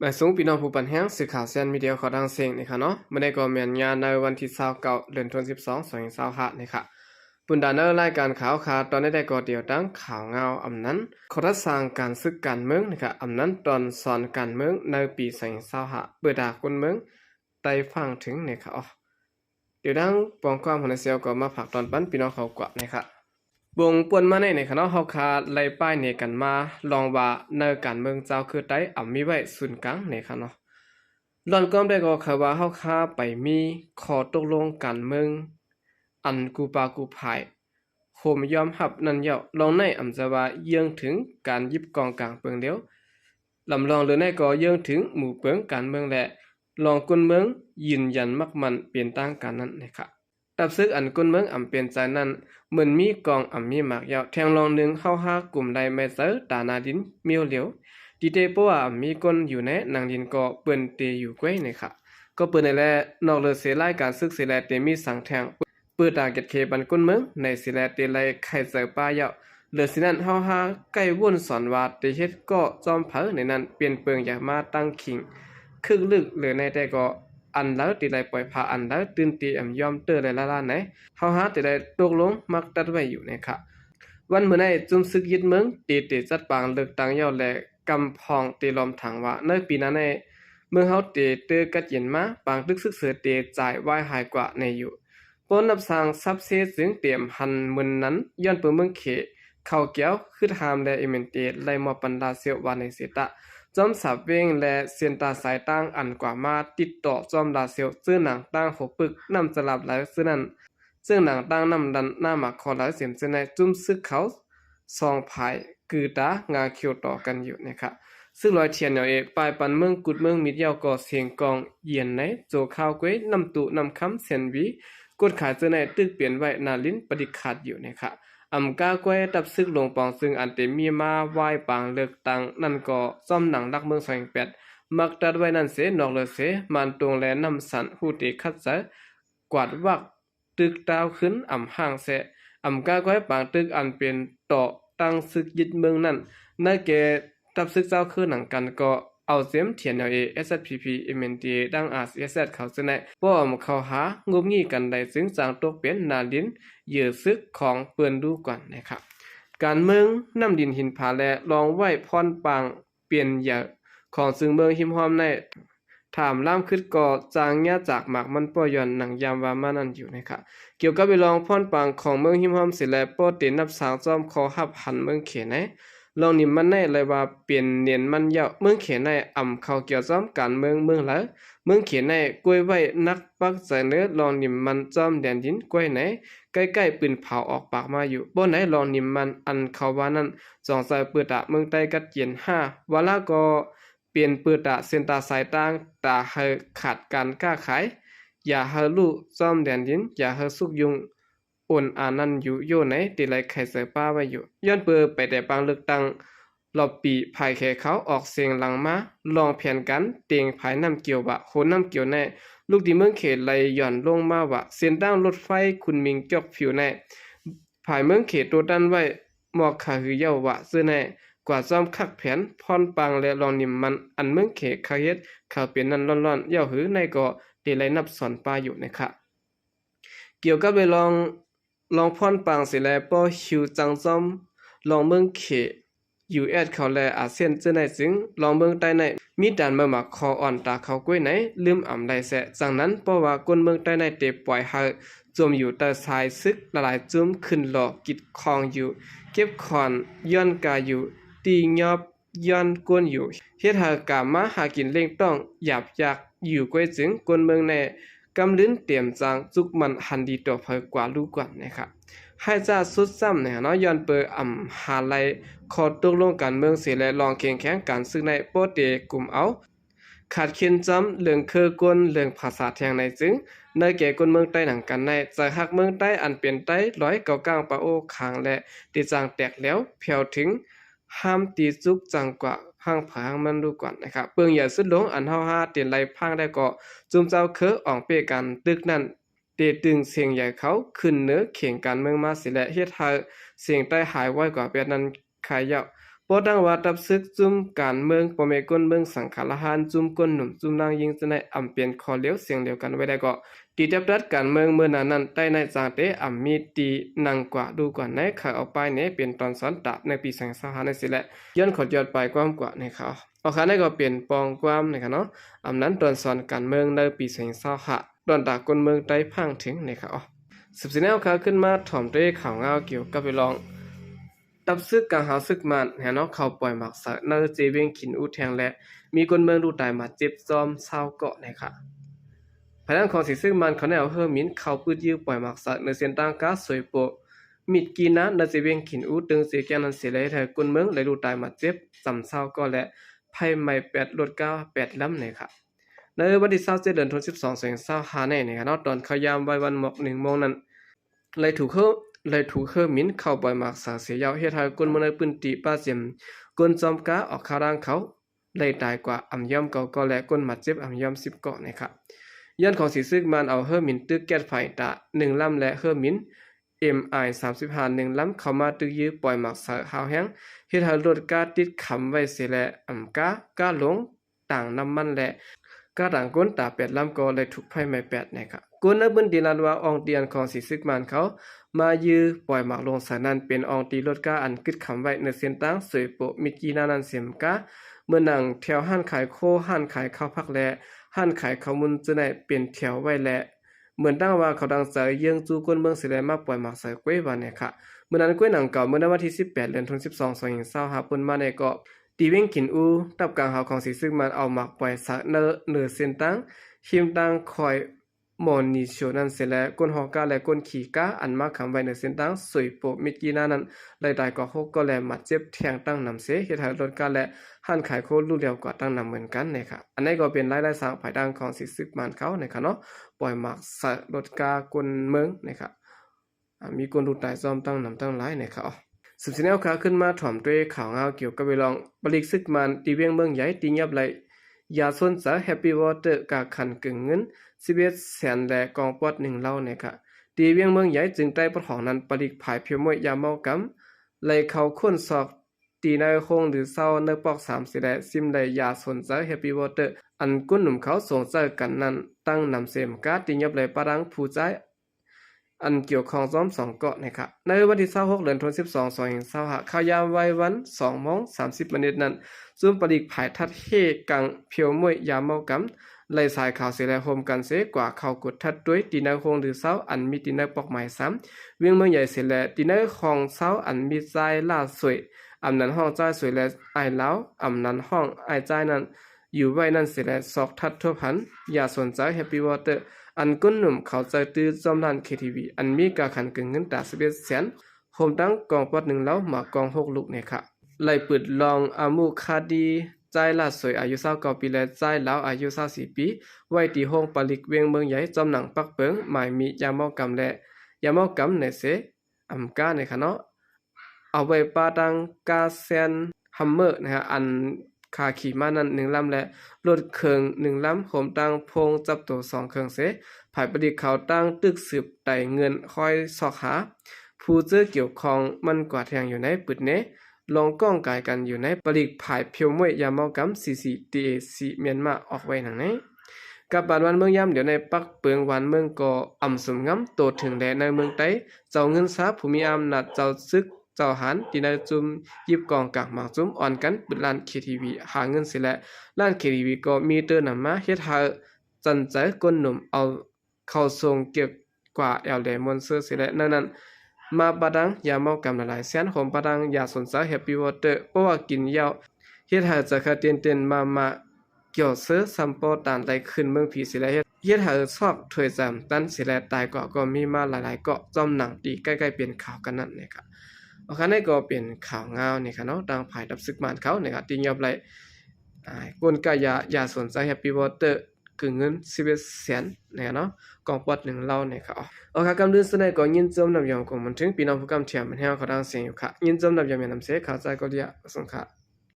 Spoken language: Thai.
หมายสูงพี่น้องผู้ปันแห้งสื่อข่าวเซียนมีเดียขอดังเสียงนะคะเนาะไม่ได้ก็เมียนงานในวันที่29เดือนธันวาคม2025นะคะปุ่นดานเนอร์รายการข่าวค่ะตอนนี้ได้ก็เดียวตั้งข่าวเงาอำนั้นขอรัสร้างการศึกการเมืองนะคะอำนั้นตอนสอนการเมืองในปี2025เปิดดาคนเมืองไต่ฟังถึงนะคะอ๋อเดี๋ยวดังปองความของเซียวก็มาผักตอนปั้นพี่น้องเขากว่านะคะวงป่วนมาในคณะเฮาคาไล่ป้ายในกันมาลองว่าในการเมืองเจ้าคือไต้มีไว้ศูนย์กลางในคะเนาะลอนก็ได้ก็คือว่าเฮาคาไปมีข้อตกลงการเมืองอันกูปากูภายโคมยอมรับนั่นเยาลองในอำจะว่าเยื่องถึงการยิบกองกลางเปิงเดียวลำลองหรือในก็เยื่องถึงหมู่เปิงการเมืองและลองกุนเมืองยืนยันมักมันเปลี่ยนต่างกันนั้นนะครับตับซึกอันกุนเมืองเปลี่ยนใจนั้นเหมือนมีกองมีหมากยาวแทงลองหนึ่งเข้าหากลุ่มใดไม่เจอตานาดินเมียวเหลียวดีเตปัวมีคนอยู่ในนางดินก็เปิ้นเตอยู่ก้วยนะครับก็เปิ้นในแลนอกเลือเสียรายการซึกเสียแลเตมีสังแทงเปิดตาเก็ดเคบันกุนเมืองในเสียแลเตไลไข่เจอป้ายาวเหลือสินั้นเฮาหาใกล้วนสอนว่าเตเฮ็ดก็จอมเผอในนั้นเปลี่ยนเปิงอยากมาตั้งขิงครึ่งลึกหรือในแต่ก็อันแล้วตีไรปล่อยพาอันแล้วตื่นตียอมเตอร์เลยละไหนเฮาหาตีไรตกลงมักตัดไว้อยู่นะครับวันเมื่อในจุมซึกยึดเมืองตีจัดปางเลือกตั้งยาวและกำพองตีลอมถังว่าในปีนั้นในเมืองเฮาตีเตอกัดเย็นมาปางตึกซึกเสือตีจ่ายไว้หายกว่าในอยู่ปนนับสร้างซับเซจึงเตรียมหันมึนนั้นย้อนเปิเมืองเขเข้าเกี่ยวคือทามและเอเมนเตไลมอปันดาเสียววาในเสตะจอมสับเวงและเซียนตาสายตั้งอันกว่ามาติดต่อจอมดาเซียวซื้อหนังตั้งหกปึกนำสลับหลายซื้อนั้นซึ่งหนังตั้งนำดันหน้าหมักคอหลายเสียมเสนในจุ้มซึกเขาซองภายคือตางาเขียวต่อกันอยู่นะครับซึ่งลอยเทียนเอปลายปันเมืองกุดเมืองมิดยาวก่อเสียงกองเย็นในโจข้าวก้วยนำตุนำคำเสียนวีกดขายเจอในตึกเปลี่ยนไว้นาลิ้นปฏิขาดอยู่นะครับกากวยตับซึกลงปองซึ่งอันเตมีมาไหว้ปางเลือกตั้งนั่นก็ซ่อมหนังรักเมือง28มักตัดไว้นั่นเสนอกเลยเสมันตรงแลนำสันหูเตคัดเสกวาดวักตึกดาวขึ้นห่างเสกากวยปางตึกอันเป็นต่อตั้งซึกยึดเมืองนั่นนั่นแกตับซึกเจ้าคือหนังกันก็เอาเสียมเทียนSSPP MND ดังRCS เขาจะในป้อมเขาหางบงี้กันได้ซึ่งสร้างตกเป็นนาดินเหยื่อซึกของเปิ้นดูก่อนนะครับการเมืองน้ำดินหินผาและลองไหวพรปางเปลี่ยนเหยื่อของซึ่งเมืองหิมหอมในถามล่ามขึ้นก่อจางเงี้ยจากหมากมันป้อยอนหนังยามว่ามานั่นอยู่นะครับเกี่ยวกับไปลองพรปางของเมืองหิมหอมสิและป้อเตนับสางจอมคอหับหันเมืองเขนลองนิมมันในเลยว่าเปลี่ยนเนียนมันเยาเมืองเขียนในเข้าเกี่ยวจอมการเมืองแล้วเมืองเขียนในกล้วยไว้นักปักใจเนื้อลองนิมมันจอมแดนดินกล้วยไหนใกล้ๆปืนเผาออกปากมาอยู่บ่ไหนลองนิมมันอันเขาว่านั้นสองสายเปิดตะเมืองใต้กัดเย็น5วาละก็เปลี่ยนเปิดตะเส้นตาสายต่างตาให้ขาดการค้าขายอย่าให้ลูกจอมแดนดินอย่าให้สุกยุงอ่อนอานันอยู่โยไหนติไลไข่เสือป้าไว้อยู่ย้อนเปิดไปแต่ปางเลือกตั้งรอบปีภายแค่เขาออกเสียงหลังมาลองแผนกันเตียงภายน้ำเกี่ยวว่าโหน้ำเกี่ยวแน่ลูกที่เมืองเขตไหลย่อนลงมาว่าเส้นตั้งรถไฟคุณมิงจอกผิวแน่ภายเมืองเขตตัวดันไว้หมอกขาหือเย้าว่าซื้อแน่กว่าซ้อมคักแผนพรปังและลองนิ่มมันอันเมืองเขตเขาเฮ็ดเขาเปลี่ยนนั้นร้อนๆเย้าหือในก็ติไลนับสอนปลาอยู่นะครับเกี่ยวกับไปลองพรปังสิแลป้อหิวจังซ้อมลองเมืองเขUS เขาและอาเซียนเจอในจึงลองเมืองใต้ในมีด่านมาหมักคออ่อนตาเขาก้วยไหนลืมได้แสจากนั้นเพราะว่าคนเมืองใต้ในเตปล่อยให้จมอยู่แต่สายซึกหลายจุ้มขึ้นหลอกกิดคองอยู่เก็บคอนย้อนกาอยู่ตียอบย้อนกวนอยู่เฮ็ดให้กามาหากินเล่งต้องหยาบยากอยู่ก้วยจึงคนเมืองในกำลิ้นเตรียมจางจุกมันหันดีต่อเผอกว่าลูกก่อนนะครับให้จะสุดซ้ำเนี่ยเนาะย้อนเปิดหาไลขอตกลงการเมืองเสียและลองเคียงแข่งกันซึ่งในโปเตกลุ่มเอาขาดเขียนจำเรื่องคือกวนเรื่องภาษาแทงในจึงในแก่คนเมืองใต้หนังกันในจะหักเมืองใต้อันเปลี่ยนใต้ร้อยเก่ากลางปะโอขางและตีจางแตกแล้วเพียวถึงห้ามตีจุกจังกว่าห้างผางมันดูก่อนนะครับเปิงอย่าสุดลงอันเฮาหาเตียนไหลพังได้ก็จุมเจ้าคืออ่องเปกันตึกนั้นเตตึงเสียงใหญ่เขาขึ้นเนื้อเข่งการเมืองมาสิและเฮ็ดให้เสียงใต้หายไว้กว่าเปียนั้นขายยาวป ปอดังว่าตับซึกจุ่มการเมืองปอเมก้นเมืองสังขารหานจุ่มก้นหนุ่มจุ่มนางยิงจะในอำเปลี่ยนคอเลี้ยวเสียงเดียวกันไว้ได้ก็ตีดับดัดการเมืองเมื่อนั้นใต้ในจางเตอำมีตีนังกว่าดูกว่าในข่าวเอาไปเนี่ยเป็นตอนสอนตะในปี2025ในสิแหละย้อนขอยอดไปความกว่าในข่าวเอาค่ะนั่นก็เป็นปองความนะครับเนาะอำนั้นตอนสอนการเมืองในปี2025ตอนตากคนเมืองใต้พังถึงในข่าวสืบสิแนวข่าวขึ้นมาถ่อมด้วยข่าวเงาเกี่ยวกับไปลองตับซึกกางหาซึกมันแหนเนาะเขาปล่อยหมักสะเนอเจเวงขินอูแทงและมีคนเมืองดูตายมาเจ็บจอมเศร้าเกาะนะครับภายหลังของสิซึกมันเขาแนวเฮอมินเขาปืดยื้อปล่อยหมักสะในเส้นทางกาสวยโปมิดกีนะในเจเวงขินอูตึงเสียแกนันเสียเลยเธอคนเมืองเลยดูตายมาเจ็บจำเศร้าก็และไพ่ไม่8รถ9 8ลำนะครับในวันที่27เดือนธันวาคม2025ในนะครับเนาะตอนเขายามไว้วันหมอก1 โมงนั้นเลยถูกมินเข้าปล่อยหมากสาเสียยาวเฮ็ดให้คนเมืองในพื้นที่ป่าเสียมกนจอมกาออกข่าวร่างเขาเลยตายกว่าอำย่อมเก่าก็และคนมาเจ็บอำย่อม10เกาะนะครับย้อนของสีซึกมันเอาเฮอมินตึกแก๊สไฟตะ1ลำและเฮอมิน MI 35 1ลำเข้ามาตึกยื้อปล่อยหมากสาหาวแห้งเฮ็ดให้รถกาติดขำไว้เสียและกาหลงต่างน้ำมันและกาต่างก้นตา8ลำก็เลยถูกไฟไหม้8นะครับก้นในบึนดีลันว่าอองเตียนของสีซึกมันเขามายื้อปล่อยหมากลงสานั้นเป็นอองตีรถกาอันกึดขำไว้ในเส้นทางสวยโปมิกีนานันเสียมกาเมื่อนังแถวห้านขายโคห้านขายข้าวพักและห้านขายข้าวมุนจะได้เป็นแถวไว้และเหมือนตั้งว่าเขาดังเสยเยืองจูก้นเมืองสิแลมาปล่อยหมากเสยกล้วยวันเนี่ยค่ะเมื่อนั้นกล้วยหนังเก่าเมื่อวันที่18เดือนธันวาคม2025ปุ่นมาในเกาะตีเว้งกินอูตับกลางหาวของสีซึ่งมันเอาหมากปล่อยสักเนอเส้นตั้งหิมตังคอยมอนิโชนั้นเสร็จแล้วก้นหอกาและก้นขี่กาอันมาคำไว้ในเส้นทางสวยโปมิกีนานั้นรายได้ก็6ก็แลมาเจ็บแทงตั้งนำเสเฮ็ดให้รถกาและหันขายโคลูกเดียวกว่าตั้งนำเหมือนกันนะครับอันนี้ก็เป็นรายได้สร้างภายดังของสิซึกมันเขานะครับเนาะปล่อยหมักสะรถกาคนเมืองนะครับมีคนดูตายซ้อมตั้งนำตั้งหลายนะครับสืบสิแนวข่าวขึ้นมาถ่อมด้วยข่าวเงาเกี่ยวกับไปลองบริกซึกมันตีเวียงเมืองใหญ่ตีเงียบไหลยาสนจะแฮปปี้วอเตอร์กาขันกึ่งเงิน11แสนและกองปอด1เล่าเนี่ยค่ะตีเวียงเมืองใหญ่จึงได้ปะของนั้นปริกภายเพียวมวยยาเมากำเลยเขาค้นสอกตีในคงหรือเศร้าในปอก3สิและซิมได้ยาสนใจแฮปปี้วอเตอร์อันกุ้นหนุ่มเขาส่งเจอกันนั้นตั้งนำเสมกาตียับเลยปะรังผู้ใจอันเกี่ยวข้องซ้อม2เกาะนะครับในวันที่26เดือนธันวาคม2025ข่าวยามไว้วัน2 โมง 30 นาทีนั้นซุ่มปริกภายทัดเฮกังเพียวมวยยาเมากำเลยสายข่าวเสียและโฮมกันเสียกว่าเขากดทัดด้วยตีนักคงหรือเศร้าอันมีตีนักปอกหมาย3เวียงเมืองใหญ่เสียและตีนักของเศร้าอันมีใจล่าสวยอำนั้นห้องใจสวยและไอเล้าอำนั้นห้องไอใจนั้นอยู่ไว้นั่นเสียและซอกทัดทั่วพันอย่าสนใจแฮปปี้วอเตอร์อันก้นหนุ่มเขาใจตื้อจอมลาน KTV อันมีกาขันกึ่งเงินตา11แสนโฮมตั้งกองปอด1เล้ามากอง6ลูกเนี่ยค่ะไล่ปิดลองอามุคาดีใจลาสวยอายุ29 ปีและใจลาวอายุ24 ปีไว้ที่ห้องปลิกเวียงเมืองใหญ่จอมหนังปักเปิงหมายมียาเมากำและยาเมากำในเสอำกาในค่ะเนาะเอาไว้ปาดังกาเซนฮัมเมอร์นะฮะอันคาขี่มานั้น1ลำและรถเครื่อง1ลำโหมตั้งพงจับตัว2เครื่องเสภายประดิษฐ์เขาตั้งตึกสืบไต่เงินคอยสอกหาผู้เจอเกี่ยวข้องมันกว่าแทงอยู่ในปึดเนลองก้องกายกันอยู่ในปริกภายเพียวมวยยาเมากำ CCTAC เมียนมาออกไว้หนังนี้กับบานวันเมืองย่ำเดี๋ยวในปักเปิงวันเมืองก็อ่ำสมงำโตถึงแดนในเมืองไต้เจ้าเงินซาผู้มีอำนาจเจ้าซึกเจ้าหันที่ในจุมยิบกองกากหมากจุมอ่อนกันปิดร้าน KTV หาเงินเสียและร้าน KTV ก็มีเตอร์นำมาเฮ็ดให้จันใจก้นหนุ่มเอาเข้าทรงเก็บกว่าแอลแดมอนเซอร์เสียและนั้นมาปะดังยาเมากำหลายแสนของปะดังยาสนใจแฮปปี้วอเตอร์เพราะว่ากินยาวเฮ็ดให้จะคาเตียนมาเกี่ยวเสื้อซัมปอตานได้ขึ้นเมืองผีสิและเฮ็ดให้ซอกถวยจำตันสิและตายก็มีมาหลายๆเกาะจอมหนังตีใกล้ๆเป็นข่าวกันนั่นนะครับโอเคนี่ก็เป็นข่าวเงานี่ค่ะเนาะดังภายดับซึกมานเขานะครับที่ยอบไหลกลกายาสนใจแฮปปี้วอเตอร์คือเงิน11แสนเนี่ยเนาะกองปอด1เล่าเนี่ยค่ะโอเคกำลังสนก็ยินจมนำยองของมันถึงพี่น้องผู้กำเทียมมันให้เขาดังเสียงอยู่ค่ะยินจมนำยองนำเสข่าวใจก็เรียกสงค่ะ